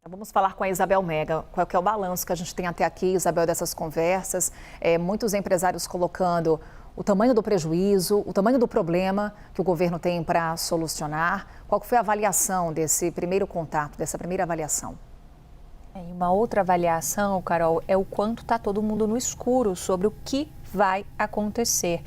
Vamos falar com a Isabel Mega. Qual que é o balanço que a gente tem até aqui, Isabel, dessas conversas? Muitos empresários colocando o tamanho do prejuízo, o tamanho do problema que o governo tem para solucionar. Qual que foi a avaliação desse primeiro contato, dessa primeira avaliação? E uma outra avaliação, Carol, é o quanto está todo mundo no escuro sobre o que vai acontecer.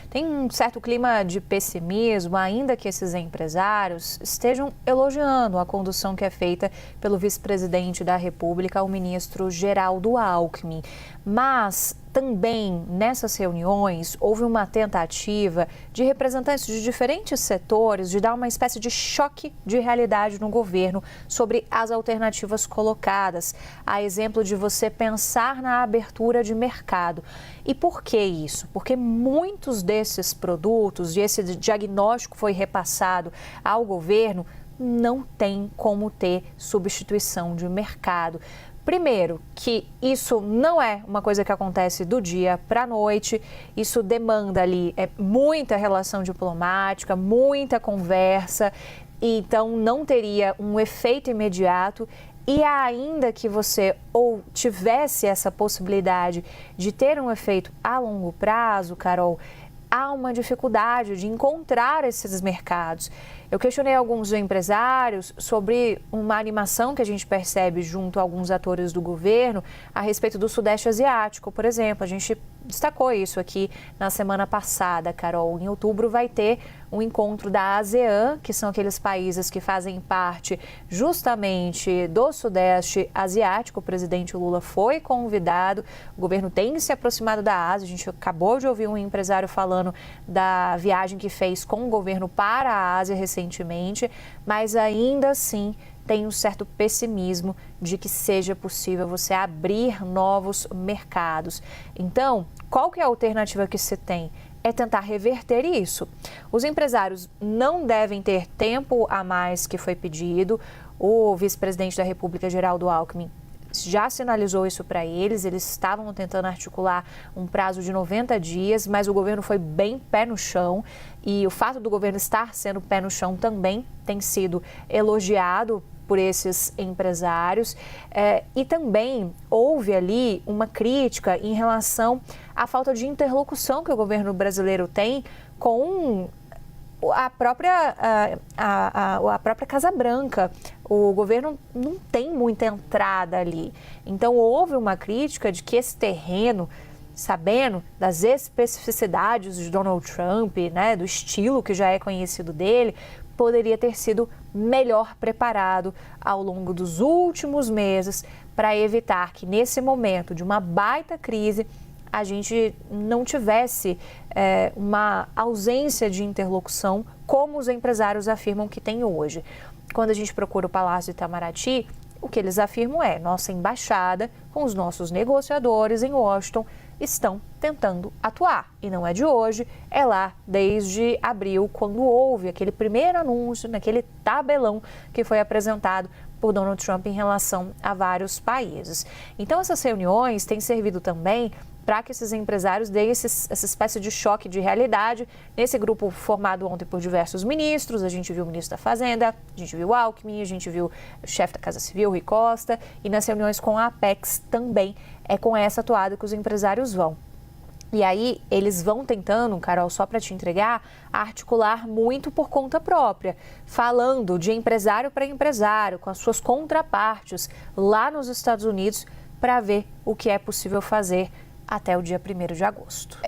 Tem um certo clima de pessimismo, ainda que esses empresários estejam elogiando a condução que é feita pelo vice-presidente da República, o ministro Geraldo Alckmin. Mas também nessas reuniões houve uma tentativa de representantes de diferentes setores de dar uma espécie de choque de realidade no governo sobre as alternativas colocadas, a exemplo de você pensar na abertura de mercado. E por que isso? Porque muitos desses produtos, e esse diagnóstico foi repassado ao governo, não tem como ter substituição de mercado. Primeiro, que isso não é uma coisa que acontece do dia para a noite, isso demanda ali muita relação diplomática, muita conversa, então não teria um efeito imediato. E ainda que você ou tivesse essa possibilidade de ter um efeito a longo prazo, Carol, há uma dificuldade de encontrar esses mercados. Eu questionei alguns empresários sobre uma animação que a gente percebe junto a alguns atores do governo a respeito do Sudeste Asiático, por exemplo. A gente destacou isso aqui na semana passada, Carol. Em outubro vai ter um encontro da ASEAN, que são aqueles países que fazem parte justamente do Sudeste Asiático. O presidente Lula foi convidado, o governo tem se aproximado da Ásia. A gente acabou de ouvir um empresário falando da viagem que fez com o governo para a Ásia recentemente, mas ainda assim tem um certo pessimismo de que seja possível você abrir novos mercados. Então, qual que é a alternativa que se tem? É tentar reverter isso. Os empresários não devem ter tempo a mais que foi pedido. O vice-presidente da República, Geraldo Alckmin, já sinalizou isso para eles. Eles estavam tentando articular um prazo de 90 dias, mas o governo foi bem pé no chão. E o fato do governo estar sendo pé no chão também tem sido elogiado por esses empresários. E também houve ali uma crítica em relação à falta de interlocução que o governo brasileiro tem com a própria Casa Branca. O governo não tem muita entrada ali. Então, houve uma crítica de que esse terreno, sabendo das especificidades de Donald Trump, né, do estilo que já é conhecido dele, poderia ter sido melhor preparado ao longo dos últimos meses para evitar que, nesse momento de uma baita crise, a gente não tivesse uma ausência de interlocução como os empresários afirmam que tem hoje. Quando a gente procura o Palácio Itamaraty, o que eles afirmam é: nossa embaixada com os nossos negociadores em Washington estão tentando atuar. E não é de hoje, é lá desde abril, quando houve aquele primeiro anúncio, naquele tabelão que foi apresentado por Donald Trump em relação a vários países. Então, essas reuniões têm servido também para que esses empresários deem essa espécie de choque de realidade. Nesse grupo formado ontem por diversos ministros, a gente viu o ministro da Fazenda, a gente viu o Alckmin, a gente viu o chefe da Casa Civil, Rui Costa, e nas reuniões com a Apex também é com essa toada que os empresários vão. E aí eles vão tentando, Carol, só para te entregar, articular muito por conta própria, falando de empresário para empresário, com as suas contrapartes lá nos Estados Unidos, para ver o que é possível fazer até o dia 1º de agosto.